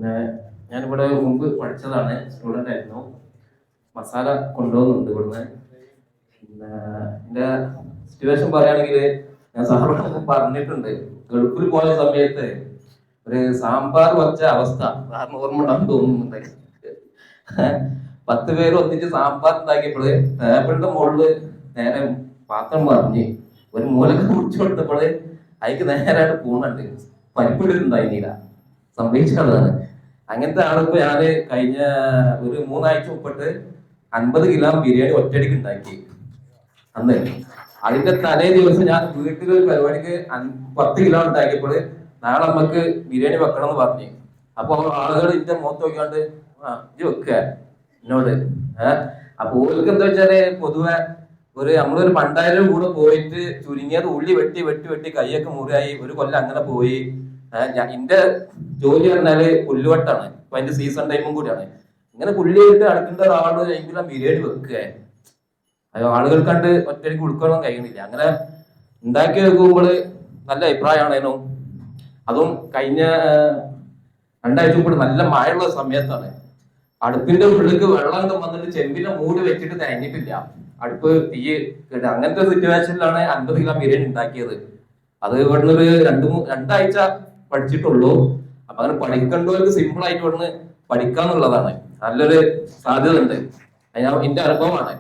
പിന്നെ ഞാനിവിടെ മുമ്പ് പഠിച്ചതാണ്, സ്റ്റുഡൻ്റ് ആയിരുന്നു. മസാല കൊണ്ടുപോകുന്നുണ്ട് ഇവിടുന്ന്. പിന്നെ എൻ്റെ സിറ്റുവേഷൻ പറയുകയാണെങ്കിൽ ഞാൻ സാറിനോട് പറഞ്ഞിട്ടുണ്ട്. ഗൾഫിൽ പോയ സമയത്ത് ഒരു സാമ്പാർ വെച്ച അവസ്ഥ സാറിന് ഓർമ്മ ഉണ്ടാകും തോന്നുന്നുണ്ട്. 10 പേര് ഒന്നിച്ച് സാമ്പാർ ഉണ്ടാക്കിയപ്പോൾ ടേബിളിന്റെ മുകളില് നേരെ പാത്രം മറിഞ്ഞ് ഒരു മൂലക്ക് കുടിച്ചു കൊടുത്തപ്പോൾ അതിക്ക് നേരായിട്ട് പൂണുണ്ട്, പരിപ്പിട്ടിട്ടുണ്ടായിരുന്നില്ല. സംഭവിച്ചതാണ്. അങ്ങനത്തെ ആളിപ്പോ ഞാന് കഴിഞ്ഞ ഒരു 3 ആഴ്ച മുമ്പിട്ട് 50 കിലോ ബിരിയാണി ഒറ്റയടിക്ക് ഉണ്ടാക്കി. അന്ന് അതിന്റെ തലേ ദിവസം ഞാൻ വീട്ടിലൊരു പരിപാടിക്ക് 10 കിലോ ഉണ്ടാക്കിയപ്പോൾ നാളെ നമുക്ക് ബിരിയാണി വെക്കണം എന്ന് പറഞ്ഞു. അപ്പൊ ആളുകൾ ഇതിന്റെ മുഖത്ത് നോക്കിയാണ്ട് ഇത് വെക്കുക എന്നോട്. അപ്പൊ ഓർക്ക് എന്താ വെച്ചാല് പൊതുവെ നമ്മളൊരു 2000 കൂടെ പോയിട്ട് ചുരുങ്ങിയത് ഉള്ളി വെട്ടി വെട്ടി വെട്ടി കൈയൊക്കെ മുറിയായി ഒരു കൊല്ലം അങ്ങനെ പോയി. എന്റെ ജോലി പറഞ്ഞാല് പുല്ലുവട്ടാണ്. അപ്പൊ അതിന്റെ സീസൺ ടൈമും കൂടിയാണ്. ഇങ്ങനെ പുള്ളിയായിട്ട് അടുക്കേണ്ട ഒരാള് എങ്കിലും ബിരിയാണി വെക്കുക. ആളുകൾ കണ്ട് ഒറ്റയ്ക്ക് ഉൾക്കൊള്ളാൻ കഴിയുന്നില്ല. അങ്ങനെ ഉണ്ടാക്കി വെക്കുമ്പോൾ നല്ല അഭിപ്രായമാണേനോ. അതും കഴിഞ്ഞ 2 ആഴ്ച കൂടെ നല്ല മഴയുള്ള സമയത്താണ്. അടുപ്പിന്റെ ഉള്ളിലേക്ക് വെള്ളം വന്നിട്ട് ചെമ്പിനെ മൂടി വെച്ചിട്ട് തേങ്ങിട്ടില്ല, അടുപ്പ് തീ കേട്ട്. അങ്ങനത്തെ സിറ്റുവേഷനിലാണ് 50 കിലോ ബിരിയാണി ഉണ്ടാക്കിയത്. അത് ഇവിടുന്ന് ഒരു 2 ആഴ്ച പഠിച്ചിട്ടുള്ളൂ. അപ്പൊ അങ്ങനെ പഠിക്കേണ്ടവർക്ക് സിമ്പിൾ ആയിട്ട് ഇവിടുന്ന് പഠിക്കാന്നുള്ളതാണ്. നല്ലൊരു സാധ്യത ഉണ്ട്. എന്റെ അനുഭവമാണ്.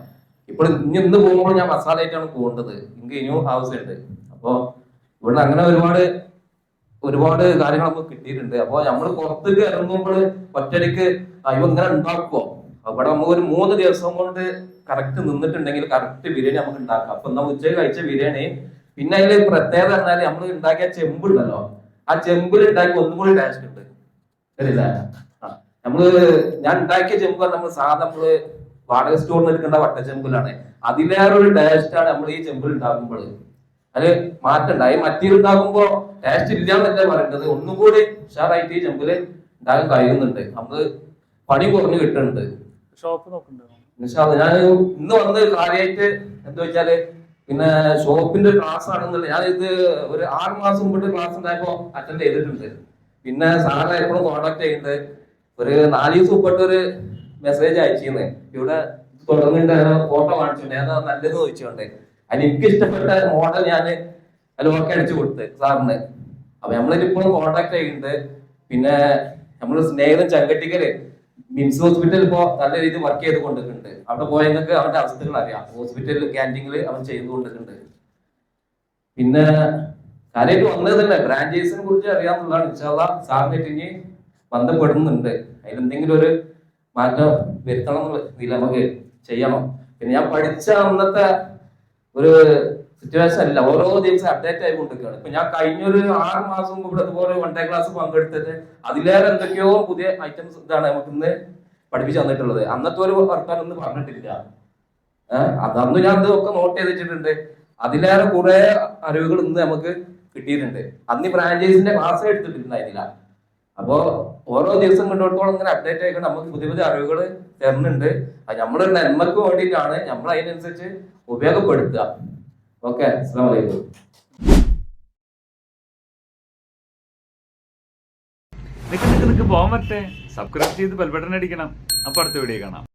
ഇപ്പോൾ ഇന്ന് പോകുമ്പോൾ ഞാൻ മസാല ആയിട്ടാണ് പോകേണ്ടത്. എനിക്ക് ഇനിയും ആവശ്യമുണ്ട്. അപ്പൊ ഇവിടെ അങ്ങനെ ഒരുപാട് കാര്യങ്ങൾ നമുക്ക് കിട്ടിയിട്ടുണ്ട്. അപ്പൊ നമ്മൾ പുറത്തേക്ക് ഇറങ്ങുമ്പോൾ ഒറ്റയ്ക്ക് ഇവ ഇങ്ങനെ ഉണ്ടാക്കുവോ, അവിടെ നമുക്ക് ഒരു 3 ദിവസം കൊണ്ട് കറക്റ്റ് നിന്നിട്ടുണ്ടെങ്കിൽ കറക്റ്റ് ബിരിയാണി നമുക്ക് ഉണ്ടാക്കാം. അപ്പൊ നമ്മൾ ഉച്ചയ്ക്ക് കഴിച്ച ബിരിയാണി പിന്നെ അതിൽ പ്രത്യേകത പറഞ്ഞാൽ നമ്മൾ ഉണ്ടാക്കിയ ചെമ്പുണ്ടല്ലോ, ആ ചെമ്പിൽ ഉണ്ടാക്കി ഒന്നും കൂടി ടേസ്റ്റ് ഉണ്ട്. ശരിയല്ല? ഞാൻ ഉണ്ടാക്കിയ ചെമ്പ് നമ്മൾ നമ്മള് വാടക സ്റ്റോറിൽ എടുക്കേണ്ട വട്ടച്ചെമ്പിലാണ്. അതിലേറെ ഒരു ടേസ്റ്റ് ആണ് നമ്മൾ ഈ ചെമ്പിൽ ഉണ്ടാക്കുമ്പോൾ. അത് മാറ്റണ്ടായി. മറ്റേണ്ടാകുമ്പോ ടേസ്റ്റ് ഇല്ലാന്നല്ല പറയേണ്ടത്, ഒന്നും കൂടി ഉഷാറായിട്ട് ഈ ചെമ്പില് ഉണ്ടാകാൻ കഴിയുന്നുണ്ട്. നമുക്ക് പണി കുറഞ്ഞു കിട്ടുന്നുണ്ട്. ഷോപ്പ് നോക്കുന്നുണ്ടോ? ഞാൻ ഇന്ന് വന്ന് കാര്യമായിട്ട് എന്താ വെച്ചാല് പിന്നെ ഷോപ്പിന്റെ ക്ലാസ് ആണെന്നില്ല. ഞാൻ ഇത് ഒരു 6 മാസം മുമ്പ് ക്ലാസ് ഉണ്ടായപ്പോ അറ്റൻഡ് ചെയ്തിട്ടുണ്ട്. പിന്നെ സാറെ എപ്പോഴും കോണ്ടാക്ട് ചെയ്യുന്നുണ്ട്. ഒരു 4 ദിവസം മുമ്പിട്ട് ഒരു മെസ്സേജ് അയച്ചിരുന്നേ, ഇവിടെ തുടർന്നിട്ട് ഫോട്ടോ കാണിച്ചിട്ടുണ്ട്, ഏതാ നല്ലത് ചോദിച്ചുകൊണ്ട്. അതിന് എനിക്ക് ഇഷ്ടപ്പെട്ട മോഡൽ ഞാൻ ഓക്കെ അടിച്ചു കൊടുത്ത് സാറിന്. അപ്പൊ നമ്മളിപ്പോഴും കോണ്ടാക്ട് ചെയ്യുന്നുണ്ട്. പിന്നെ നമ്മള് സ്നേഹിതൻ ചങ്കട്ടിക്കല് മിംസ് ഹോസ്പിറ്റലിൽ ഇപ്പോ നല്ല രീതിയിൽ വർക്ക് ചെയ്ത് കൊണ്ടിട്ടുണ്ട്. അവിടെ പോയങ്ങൾക്ക് അവന്റെ അവസ്ഥകൾ അറിയാം. ഹോസ്പിറ്റലിൽ ക്യാൻറ്റീനിൽ അവൻ ചെയ്തുകൊണ്ടിട്ടുണ്ട്. പിന്നെ കാര്യമായിട്ട് വന്നത് തന്നെ ബ്രാഞ്ചേഴ്സിനെ കുറിച്ച് അറിയാമെന്നുള്ളതാണ്. ഇൻഷാല്ലാ സാറിനായിട്ട് ഇനി ബന്ധപ്പെടുന്നുണ്ട്. അതിലെന്തെങ്കിലും ഒരു മാറ്റം വരുത്തണം എന്നുള്ള ഇതിൽ നമുക്ക് ചെയ്യണം. പിന്നെ ഞാൻ പഠിച്ച അന്നത്തെ ഒരു സിറ്റുവേഷൻ അല്ല, ഓരോ ദിവസം അപ്ഡേറ്റ് ആയിക്കൊണ്ടിരിക്കുകയാണ്. ഇപ്പൊ ഞാൻ കഴിഞ്ഞൊരു 6 മാസം മുമ്പ് ഇവിടെ ഇതുപോലെ 1 ഡേ ക്ലാസ് പങ്കെടുത്തിട്ട് അതിലേറെ എന്തൊക്കെയോ പുതിയ ഐറ്റംസ് ഇതാണ് നമുക്ക് ഇന്ന് പഠിപ്പിച്ചു തന്നിട്ടുള്ളത്. അന്നത്തെ ഒരു വർത്താനൊന്നും പറഞ്ഞിട്ടില്ല. അന്ന് ഞാൻ ഇതൊക്കെ നോട്ട് ചെയ്തിട്ടുണ്ട്. അതിലേറെ കുറെ അറിവുകൾ ഇന്ന് നമുക്ക് കിട്ടിയിട്ടുണ്ട്. അന്ന് ഈ ബ്രാഞ്ചേഴ്സിന്റെ ക്ലാസ് എടുത്തിട്ടുണ്ടായിരുന്നില്ല. അപ്പോ ഓരോ ദിവസം മുന്നോട്ടോളം ഇങ്ങനെ അപ്ഡേറ്റ് ആയിട്ട് നമുക്ക് പുതിയ പുതിയ അറിവുകൾ തരുന്നുണ്ട്. അത് നമ്മളൊരു നന്മക്ക് വേണ്ടിയിട്ടാണ്, നമ്മൾ അതിനനുസരിച്ച് ഉപയോഗപ്പെടുത്തുക. ഓക്കെ, അസ്സലാമു അലൈക്കും. നിനക്ക് പോകാൻ പറ്റേ? സബ്സ്ക്രൈബ് ചെയ്ത് ബെൽ ബട്ടൺ അടിക്കണം. അപ്പൊ അടുത്ത വീഡിയോ കാണാം.